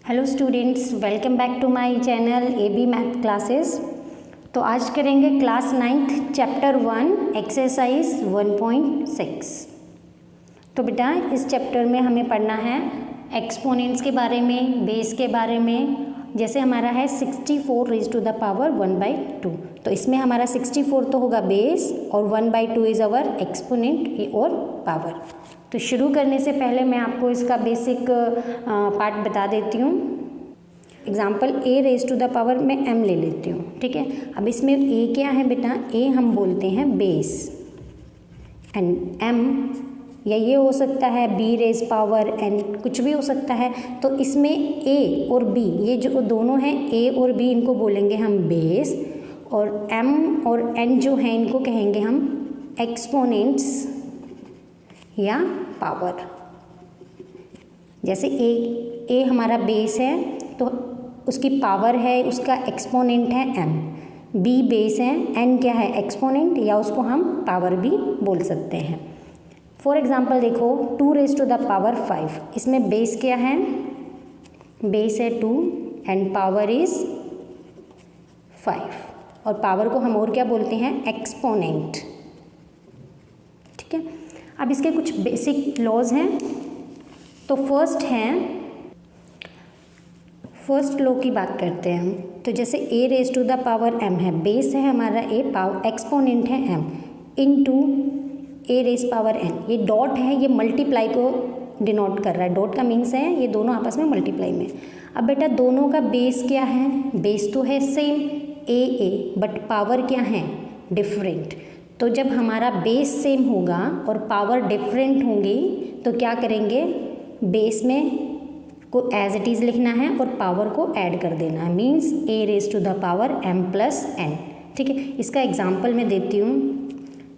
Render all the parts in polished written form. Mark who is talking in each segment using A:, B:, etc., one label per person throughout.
A: Hello students, welcome back to my channel AB math classes. तो आज करेंगे class 9th chapter 1 exercise 1.6। तो बेटा इस चैप्टर में हमें पढ़ना है एक्सपोनेंट्स के बारे में, बेस के बारे में। जैसे हमारा है 64 रेज़ टू द पावर 1/2, तो इसमें हमारा 64 तो होगा बेस और 1/2 इज़ अवर एक्सपोनेंट और पावर। तो शुरू करने से पहले मैं आपको इसका बेसिक पार्ट बता देती हूँ। Example a raise to the power में m ले लेती हूँ, ठीक है। अब इसमें a क्या है बेटा, a हम बोलते हैं बेस एंड m, या ये हो सकता है b रेज़ पावर n, कुछ भी हो सकता है। तो इसमें a और b, ये जो दोनों हैं a और b, इनको बोलेंगे हम बेस, और m और n जो हैं इनको कहेंगे हम एक्सपोनेंट्स या पावर। जैसे a हमारा बेस है तो उसकी पावर है, उसका एक्सपोनेंट है m, b बेस है, n क्या है एक्सपोनेंट, या उसको हम पावर भी बोल सकते हैं। फॉर एग्जांपल देखो 2 रेज़ टू द पावर 5, इसमें बेस क्या है, बेस है 2 एंड पावर इज 5, और पावर को हम और क्या बोलते हैं एक्सपोनेंट, ठीक है। अब इसके कुछ बेसिक लॉज हैं। तो फर्स्ट लॉ की बात करते हैं हम। तो जैसे a raise to the power m है, बेस है हमारा a, पावर एक्सपोनेंट है m, into a raise power n। ये डॉट है, ये मल्टीप्लाई को डिनोट कर रहा है, डॉट का मीन्स है ये दोनों आपस में मल्टीप्लाई में। अब बेटा दोनों का बेस क्या है, बेस तो है सेम a, बट पावर क्या है डिफरेंट। तो जब हमारा बेस सेम होगा और पावर डिफरेंट होंगी तो क्या करेंगे, बेस में को एज इट इज़ लिखना है और पावर को ऐड कर देना है, means a raise to the power m plus n, ठीक है। इसका एग्जांपल मैं देती हूँ।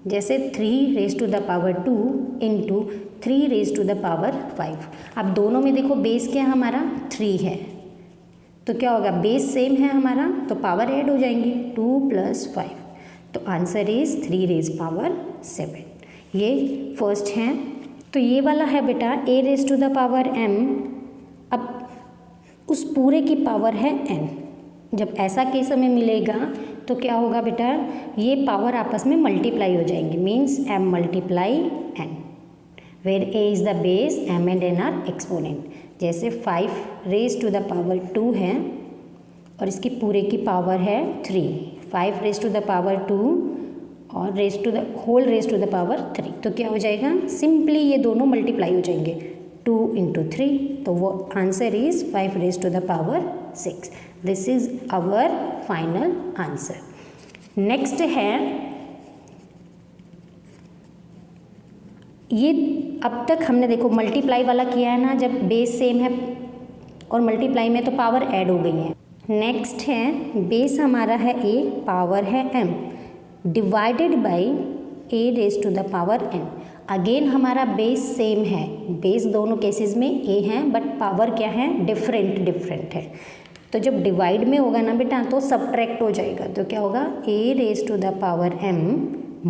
A: जैसे 3 रेज़ टू द पावर 2 इंटू 3 रेज़ टू द पावर 5। अब दोनों में देखो बेस क्या हमारा 3 है, तो क्या होगा, बेस सेम है हमारा तो पावर ऐड हो जाएंगी 2 + 5, तो आंसर इज़ 3 रेज़ पावर 7। ये फर्स्ट है। तो ये वाला है बेटा a raise to the power m, अब उस पूरे की पावर है n। जब ऐसा केस हमें मिलेगा तो क्या होगा बेटा, ये पावर आपस में मल्टीप्लाई हो जाएंगे, means m multiply n, where a is the base, m and n are exponent. जैसे 5 रेज़ टू द पावर 2 है और इसकी पूरे की पावर है 3, 5 रेज़ टू द पावर 2 और whole raise to the power 3, तो क्या हो जाएगा, सिंपली ये दोनों मल्टीप्लाई हो जाएंगे 2 × 3, तो वो answer is 5 raise to the power 6। This is our final answer. Next है, ये अब तक हमने देखो मल्टीप्लाई वाला किया है ना, जब बेस सेम है और मल्टीप्लाई में तो पावर ऐड हो गई है। नेक्स्ट है, बेस हमारा है a, पावर है m, divided by a raise to the power n। Again हमारा बेस सेम है, बेस दोनों केसेस में a है, बट पावर क्या है डिफरेंट है। तो जब डिवाइड में होगा ना बेटा तो सब्ट्रैक्ट हो जाएगा, तो क्या होगा a raise to the power m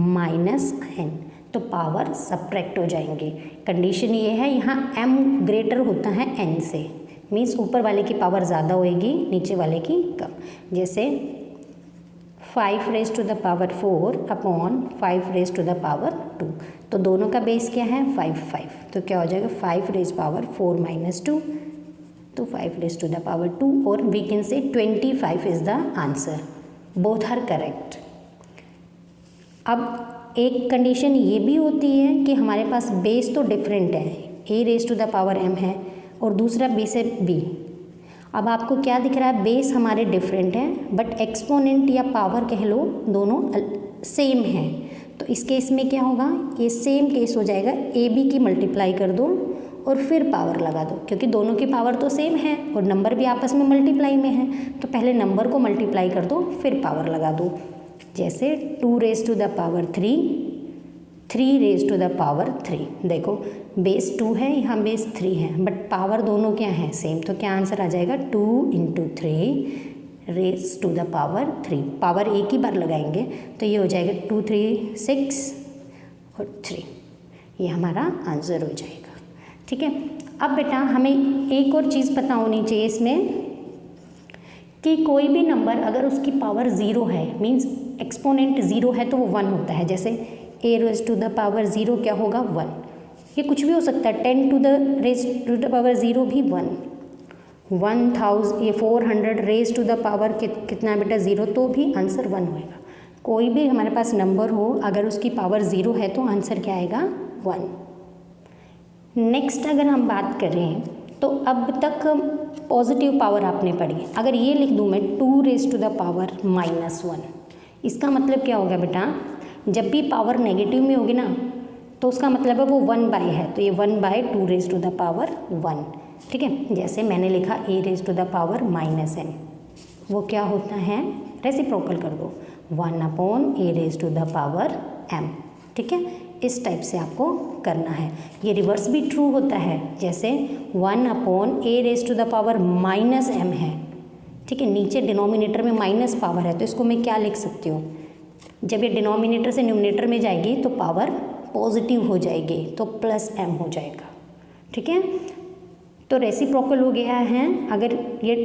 A: minus n, तो पावर सब्ट्रैक्ट हो जाएंगे। कंडीशन ये है, यहाँ m ग्रेटर होता है n से, मीन्स ऊपर वाले की पावर ज़्यादा होएगी, नीचे वाले की कम। जैसे 5 raise to the power 4 upon 5 raise to the power 2, तो दोनों का बेस क्या है 5, तो क्या हो जाएगा 5 रेज़ पावर 4 माइनस 2, तो 5 रेज़ टू द पावर 2, और we can say 25 is the answer, both are correct. अब एक कंडीशन ये भी होती है कि हमारे पास बेस तो डिफरेंट है, a raise to the power m है और दूसरा बेस है b। अब आपको क्या दिख रहा है, बेस हमारे डिफरेंट हैं बट एक्सपोनेंट या पावर कह लो दोनों सेम हैं। तो इस केस में क्या होगा, ये सेम केस हो जाएगा, ए बी की मल्टीप्लाई कर दो और फिर पावर लगा दो, क्योंकि दोनों की पावर तो सेम है और नंबर भी आपस में मल्टीप्लाई में है, तो पहले नंबर को मल्टीप्लाई कर दो फिर पावर लगा दो। जैसे 2 raise to the power 3, 3 raise to the power 3, देखो बेस 2 है, यहाँ बेस 3 है, बट पावर दोनों क्या है सेम, तो क्या आंसर आ जाएगा 2 × 3 raise to the power 3। Power एक ही बार लगाएंगे तो ये हो जाएगा 2 3 6 और 3, ये हमारा आंसर हो जाएगा, ठीक है। अब बेटा हमें एक और चीज़ पता होनी चाहिए इसमें कि कोई भी नंबर अगर उसकी पावर ज़ीरो है, मीन्स एक्सपोनेंट ज़ीरो है, तो वो 1 होता है। जैसे a raise to the power zero क्या होगा 1। ये कुछ भी हो सकता है, 10 to the raise to the power zero भी 1, 1000 ये 400 रेज़ टू द पावर कितना बेटा ज़ीरो, तो भी आंसर 1 होएगा। कोई भी हमारे पास नंबर हो अगर उसकी पावर ज़ीरो है तो आंसर क्या आएगा 1। नेक्स्ट अगर हम बात करें तो अब तक पॉजिटिव पावर आपने पढ़ी। अगर ये लिख दूँ मैं 2 रेज़ टू द पावर -1, इसका मतलब क्या होगा बेटा, जब भी पावर नेगेटिव में होगी ना तो उसका मतलब है वो 1 बाई है, तो ये 1/2 रेज़ टू द पावर 1। ठीक है, जैसे मैंने लिखा a raise to the power -n, वो क्या होता है, रेसिप्रोकल कर दो, 1/a raise to the power m। ठीक है, इस टाइप से आपको करना है। ये रिवर्स भी ट्रू होता है, जैसे 1/a raise to the power -m है। ठीक है, नीचे डिनोमिनेटर में माइनस पावर है, तो इसको मैं क्या लिख सकती हूँ, जब ये डिनोमिनेटर से न्यूमिनेटर में जाएगी तो पावर पॉजिटिव हो जाएगी, तो +m हो जाएगा। ठीक है, तो रेसिप्रोकल हो गया है। अगर ये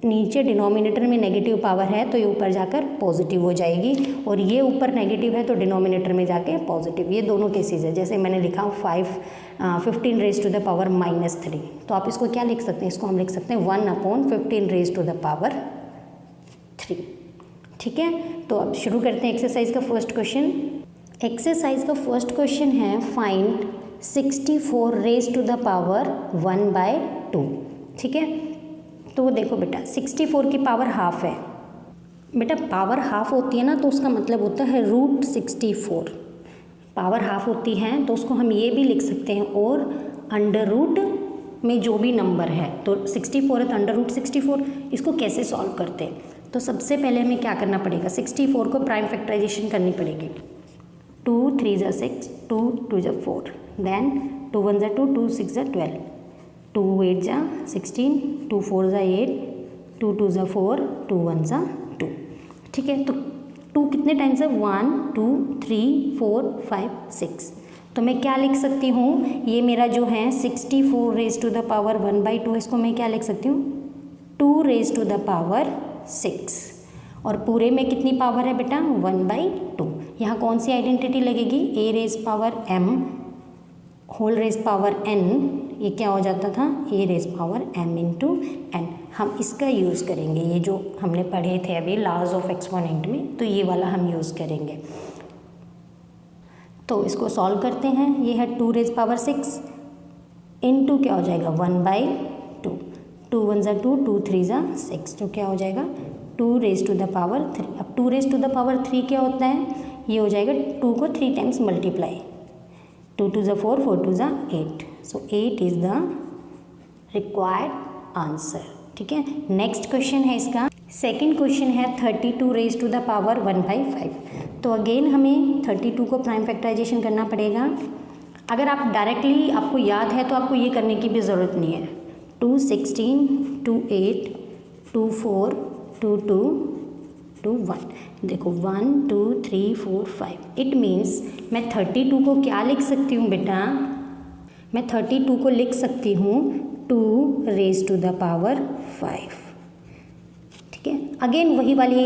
A: नीचे डिनोमिनेटर में नेगेटिव पावर है तो ये ऊपर जाकर पॉजिटिव हो जाएगी, और ये ऊपर नेगेटिव है तो डिनोमिनेटर में जाके पॉजिटिव। ये दोनों केसेस है। जैसे मैंने लिखा 15 रेज़ टू द पावर -3, तो आप इसको क्या लिख सकते हैं, इसको हम लिख सकते हैं 1/15 रेज़ टू द पावर 3। ठीक है, तो अब शुरू करते हैं एक्सरसाइज का फर्स्ट क्वेश्चन। एक्सरसाइज का फर्स्ट क्वेश्चन है find 64 raise to the power 1/2। ठीक है, तो देखो बेटा 64 की पावर हाफ है। बेटा पावर हाफ होती है ना तो उसका मतलब होता है √64। पावर हाफ होती है तो उसको हम ये भी लिख सकते हैं, और अंडर रूट में जो भी नंबर है, तो 64 है तो √64। इसको कैसे सॉल्व करते हैं, तो सबसे पहले हमें क्या करना पड़ेगा, 64 को प्राइम फैक्टराइजेशन करनी पड़ेगी। 2 3 × 6, 2 2 × 4, देन 2 1 × 2, 2 6 × 12, 2 8 × 16, 2 4 × 8, 2 2 × 4, 2 1 × 2। ठीक है, तो 2 कितने टाइम्स है, 1 2 3 4 5 6। तो मैं क्या लिख सकती हूँ, ये मेरा जो है 64 रेज़ टू द पावर 1/2, इसको मैं क्या लिख सकती हूँ 2 रेज़ टू द पावर 6। और पूरे में कितनी पावर है बेटा 1/2। यहाँ कौन सी आइडेंटिटी लगेगी, a raise power m whole raise power n, ये क्या हो जाता था a raise power m × n। हम इसका यूज़ करेंगे, ये जो हमने पढ़े थे अभी लॉज ऑफ एक्सपोनेंट में, तो ये वाला हम यूज़ करेंगे। तो इसको सॉल्व करते हैं। ये है 2 रेज़ पावर 6 × क्या हो जाएगा 1/2, 2 1 × 2, 2 3 × 6, तो क्या हो जाएगा 2 रेज़ टू द पावर 3। अब 2 रेज़ टू द पावर 3 क्या होता है, ये हो जाएगा 2 को 3 times multiply, 2 2 × 4, 4 2 × 8, so 8 is the required answer. ठीक है, नेक्स्ट क्वेश्चन है इसका, सेकंड क्वेश्चन है 32 रेज़ टू द पावर 1/5। तो अगेन हमें 32 को प्राइम फैक्टराइजेशन करना पड़ेगा। अगर आप डायरेक्टली आपको याद है तो आपको ये करने की भी ज़रूरत नहीं है। 2 16, 2 8, 2 4, 2 2, 2 1। देखो 1 2 3 4 5। इट मीन्स मैं 32 को क्या लिख सकती हूँ बेटा, मैं 32 को लिख सकती हूँ 2 रेज़ टू द पावर 5। ठीक है, अगेन वही वाली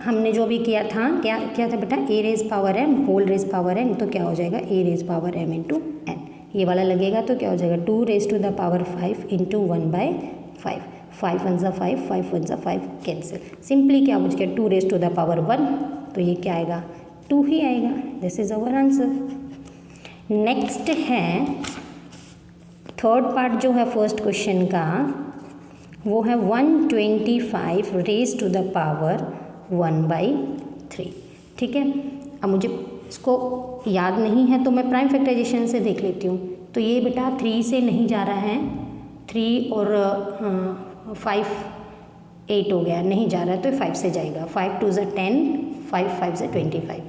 A: हमने जो भी किया था, क्या था बेटा a raise power m whole raise power n, तो क्या हो जाएगा a raise power m × n। ये वाला लगेगा तो क्या हो जाएगा 2 raise to the power 5 × 1/5। 5 1 × 5, 5 1 × 5 cancel, simply क्या बच गया 2 रेज़ टू द पावर 1, तो ये क्या आएगा 2 ही आएगा। This is our answer. Next है थर्ड पार्ट जो है फर्स्ट क्वेश्चन का, वो है 125 रेज़ टू द पावर 1/3। ठीक है, अब मुझे इसको याद नहीं है तो मैं प्राइम फैक्टराइजेशन से देख लेती हूँ। तो ये बेटा 3 से नहीं जा रहा है, 3 और 5 8 हो गया, नहीं जा रहा है तो 5 से जाएगा। 5 2 × 10, 5 5 × 25,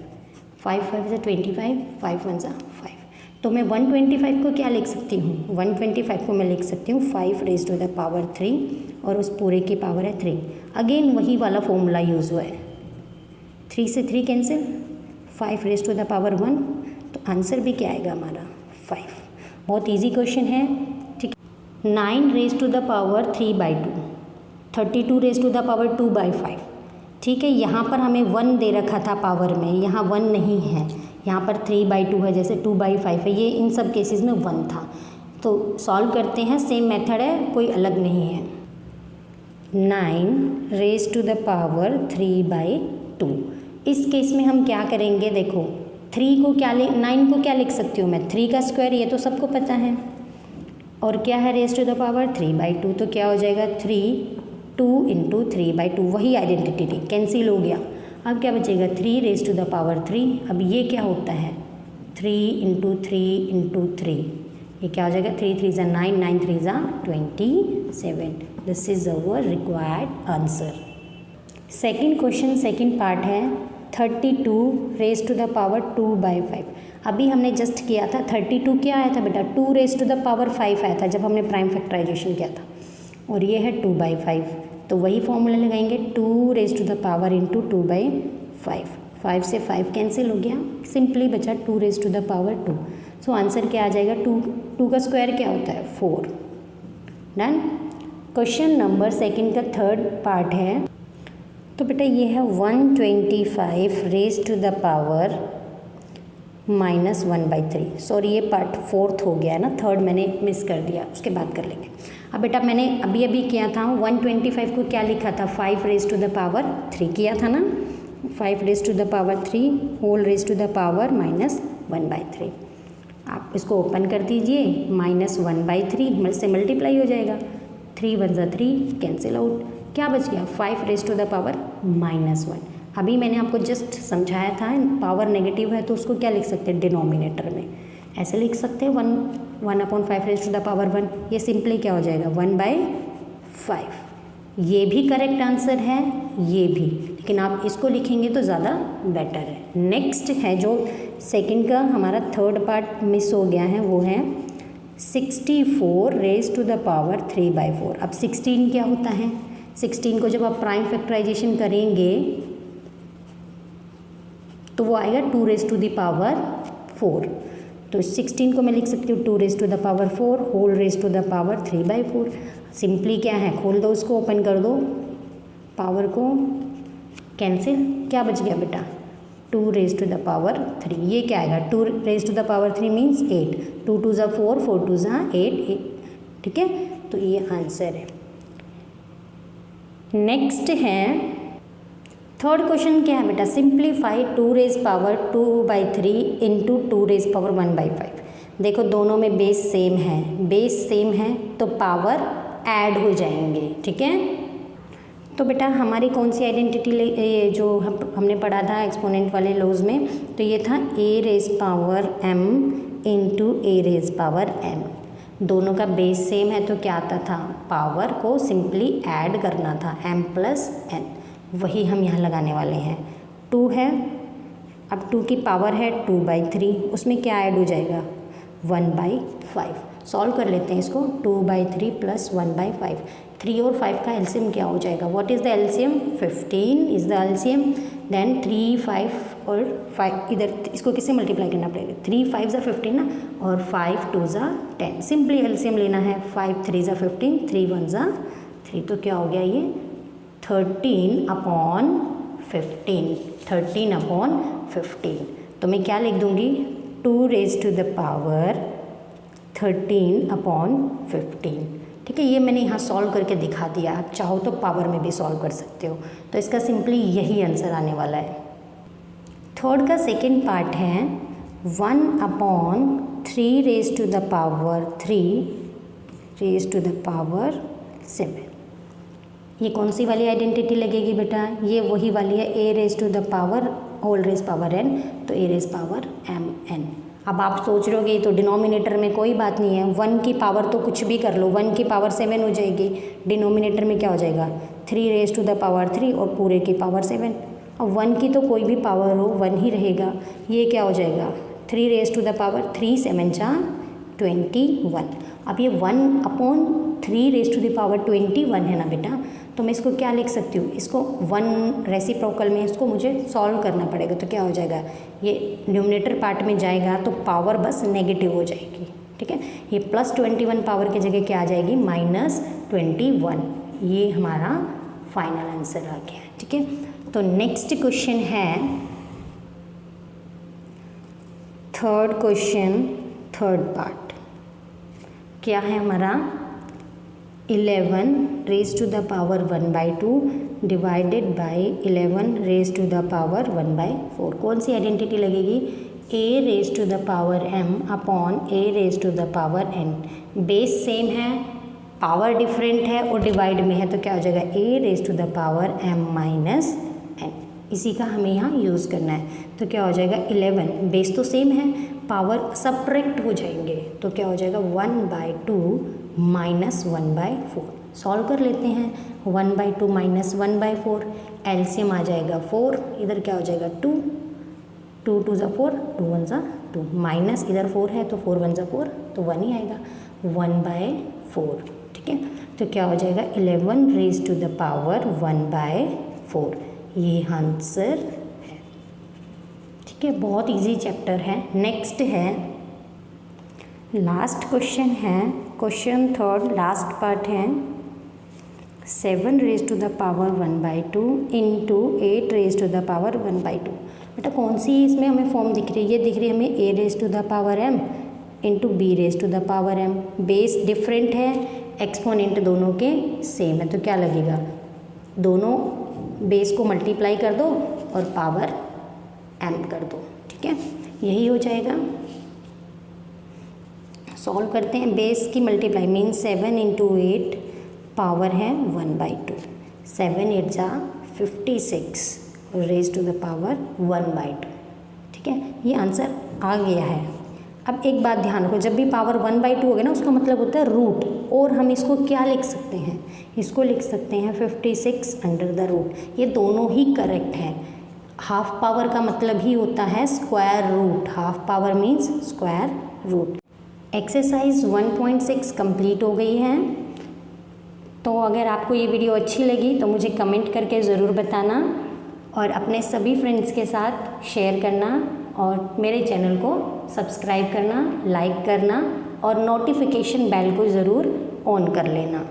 A: 5 5 × 25, 5 1 × 5। तो मैं 125 को क्या लिख सकती हूँ, 125 को मैं लिख सकती हूँ 5 रेज़ टू द पावर 3, और उस पूरे की पावर है 3। अगेन वही वाला फॉर्मूला यूज़ हुआ है, 3 से 3 cancel, 5 raise to the power 1, तो आंसर भी क्या आएगा हमारा 5। बहुत इजी क्वेश्चन है। ठीक, 9 raise to the power 3/2, 32 raise to the power 2/5। ठीक है, यहाँ पर हमें 1 दे रखा था पावर में, यहाँ 1 नहीं है, यहाँ पर 3/2 है, जैसे 2/5 है, ये इन सब केसेस में 1 था। तो सॉल्व करते हैं, सेम मेथड है, कोई अलग नहीं है। 9 रेज टू द पावर 3/2, इस केस में हम क्या करेंगे, देखो 3 को क्या 9 को क्या लिख सकती हूँ मैं, 3 का स्क्वायर, ये तो सबको पता है, और क्या है रेज टू द पावर 3/2, तो क्या हो जाएगा 2 × 3/2, वही आइडेंटिटी थी, कैंसिल हो गया। अब क्या बचेगा 3 रेज टू द पावर 3। अब ये क्या होता है 3 × 3 × 3, ये क्या हो जाएगा 3 3 ज़ा 9, 9 3 ज़ा 27। This is our required answer. Second question, second part है 32 रेज टू द पावर 2/5। अभी हमने जस्ट किया था 32 क्या आया था बेटा, 2 रेज टू द पावर 5 आया था जब हमने प्राइम फैक्टराइजेशन किया था, और ये है 2/5, तो वही फॉर्मूला लगाएंगे 2 raise to the power into 2/5। 5 से 5 कैंसिल हो गया, सिंपली बचा 2 raise to the power 2। So answer क्या आ जाएगा 2 का स्क्वायर क्या होता है 4। डन। क्वेश्चन नंबर सेकंड का थर्ड पार्ट है, तो बेटा ये है 125 raise to the power -1/3। Sorry ये पार्ट फोर्थ हो गया है ना, थर्ड मैंने मिस कर दिया, उसके बाद कर लेंगे। अब बेटा मैंने अभी किया था 125 को क्या लिखा था 5 रेज टू द पावर 3 किया था ना, 5 raise to the power 3 whole raise to the power -1/3। आप इसको ओपन कर दीजिए, -1/3 से मल्टीप्लाई हो जाएगा, 3 1 ज़ा 3 कैंसिल आउट, क्या बच गया 5 रेज टू द पावर -1। अभी मैंने आपको जस्ट समझाया था पावर नेगेटिव है तो उसको क्या लिख सकते हैं डिनोमिनेटर में, ऐसे लिख सकते हैं 1/5 रेज टू द पावर 1, ये सिंपली क्या हो जाएगा 1/5। ये भी करेक्ट आंसर है, ये भी, लेकिन आप इसको लिखेंगे तो ज़्यादा बेटर है। नेक्स्ट है जो सेकंड का हमारा थर्ड पार्ट मिस हो गया है, वो है 64 रेज टू द पावर 3/4। अब 16 क्या होता है, 16 को जब आप प्राइम फैक्टराइजेशन करेंगे तो वो आएगा 2 रेज टू द पावर 4। तो 16 को मैं लिख सकती हूँ 2 raise to the power 4 whole raise to the power 3/4। Simply क्या है, खोल दो उसको, ओपन कर दो, पावर को कैंसिल, क्या बच गया बेटा 2 रेज टू द पावर 3। ये क्या आएगा 2 raise to the power 3 means 8, 2 2 ज़ा 4, 4 2 ज़ा 8। ठीक है, तो ये आंसर है। नेक्स्ट है थर्ड क्वेश्चन, क्या है बेटा simplify 2 raise power 2/3 into 2 raise power 1/5। देखो दोनों में बेस सेम है तो पावर ऐड हो जाएंगे। ठीक है, तो बेटा हमारी कौन सी आइडेंटिटी जो हमने पढ़ा था एक्सपोनेंट वाले लॉज में, तो ये था a raise power m into a raise power m। दोनों का बेस सेम है तो क्या आता था, पावर को सिंपली ऐड करना था, m + n, वही हम यहाँ लगाने वाले हैं। 2 है, अब 2 की पावर है 2/3, उसमें क्या ऐड हो जाएगा 1/5। सॉल्व कर लेते हैं इसको, 2/3 + 1/5, 3 और 5 का एलसीएम क्या हो जाएगा, what is the LCM 15 is the LCM. Then 3 5 और 5 इधर इसको किससे मल्टीप्लाई करना पड़ेगा, 3 5 ज़ा 15 ना, और 5 2 ज़ा 10, सिंपली एलसीएम लेना है, 5 3 ज़ा 15, 3 1 ज़ा 3, तो क्या हो गया ये 13/15, 13/15। तो मैं क्या लिख दूँगी 2 रेज टू द पावर 13/15। ठीक है, ये मैंने यहाँ सॉल्व करके दिखा दिया, आप चाहो तो पावर में भी सॉल्व कर सकते हो, तो इसका सिंपली यही आंसर आने वाला है। थर्ड का सेकंड पार्ट है 1/3 raise to the power 3 raise to the power 7। ये कौन सी वाली आइडेंटिटी लगेगी बेटा, ये वही वाली है a raise to the power whole raise power n, तो a रेज पावर mn। अब आप सोच रहे होगे तो डिनोमिनेटर में कोई बात नहीं है, 1 की पावर तो कुछ भी कर लो, 1 की पावर 7 हो जाएगी, डिनोमिनेटर में क्या हो जाएगा 3 रेज टू द पावर 3 और पूरे की पावर 7। अब 1 की तो कोई भी पावर हो 1 ही रहेगा, ये क्या हो जाएगा 3 रेज टू द पावर 3 7 × 21। अब ये 1/3 रेज टू द पावर 21 है ना बेटा, तो मैं इसको क्या लिख सकती हूँ, इसको 1 रेसिप्रोकल में इसको मुझे सॉल्व करना पड़ेगा, तो क्या हो जाएगा ये न्यूमरेटर पार्ट में जाएगा तो पावर बस नेगेटिव हो जाएगी। ठीक है। ये +21 पावर की जगह क्या आ जाएगी, -21। ये हमारा फाइनल आंसर आ गया, ठीक है। तो नेक्स्ट क्वेश्चन है थर्ड क्वेश्चन, थर्ड पार्ट। क्या है हमारा, 11 raise to the power 1/2 divided by 11 raise to the power 1/4। कौन सी आइडेंटिटी लगेगी, a raise to the power m upon a raise to the power n। Base same है, power different है और divide में है, तो क्या हो जाएगा, a raise to the power m minus n। इसी का हमें यहाँ यूज़ करना है। तो क्या हो जाएगा, 11 बेस तो सेम है, पावर सब्ट्रैक्ट हो जाएंगे, तो क्या हो जाएगा 1/2 माइनस 1/4। सॉल्व कर लेते हैं, 1/2 माइनस 1/4, एलसीएम आ जाएगा 4, इधर क्या हो जाएगा 2, 2 2 ज़ा 4, 2 1 ज़ा 2, माइनस इधर 4 है तो 4 1 ज़ा 4, तो 1 ही आएगा, 1/4, ठीक है। तो क्या हो जाएगा, 11 रेज़ टू द पावर 1/4, ये आंसर है, ठीक है। बहुत इजी चैप्टर है। नेक्स्ट है लास्ट क्वेश्चन है, क्वेश्चन थर्ड लास्ट पार्ट है, 7 raise to the power 1/2 into 8 raise to the power 1/2। बेटा कौन सी इसमें हमें फॉर्म दिख रही है, ये दिख रही है हमें a raise to the power m into b raise to the power m। Base different है, एक्सपोनेंट दोनों के सेम है, तो क्या लगेगा, दोनों बेस को मल्टीप्लाई कर दो और पावर m कर दो, ठीक है, यही हो जाएगा। सॉल्व करते हैं, बेस की मल्टीप्लाई मीन 7 इंटू 8 पावर है 1/2, 7 8 ज़ा 56 रेज़ टू द पावर 1/2, ठीक है। ये आंसर आ गया है। अब एक बात ध्यान रखो, जब भी पावर 1/2 हो गया ना, उसका मतलब होता है रूट, और हम इसको क्या लिख सकते हैं, इसको लिख सकते हैं 56 अंडर द रूट। ये दोनों ही करेक्ट हैं। हाफ पावर का मतलब ही होता है square root, half power means square root. Exercise 1.6 complete हो गई है। तो अगर आपको ये वीडियो अच्छी लगी तो मुझे कमेंट करके ज़रूर बताना और अपने सभी फ्रेंड्स के साथ शेयर करना और मेरे चैनल को सब्सक्राइब करना, लाइक करना और नोटिफिकेशन बेल को ज़रूर ऑन कर लेना।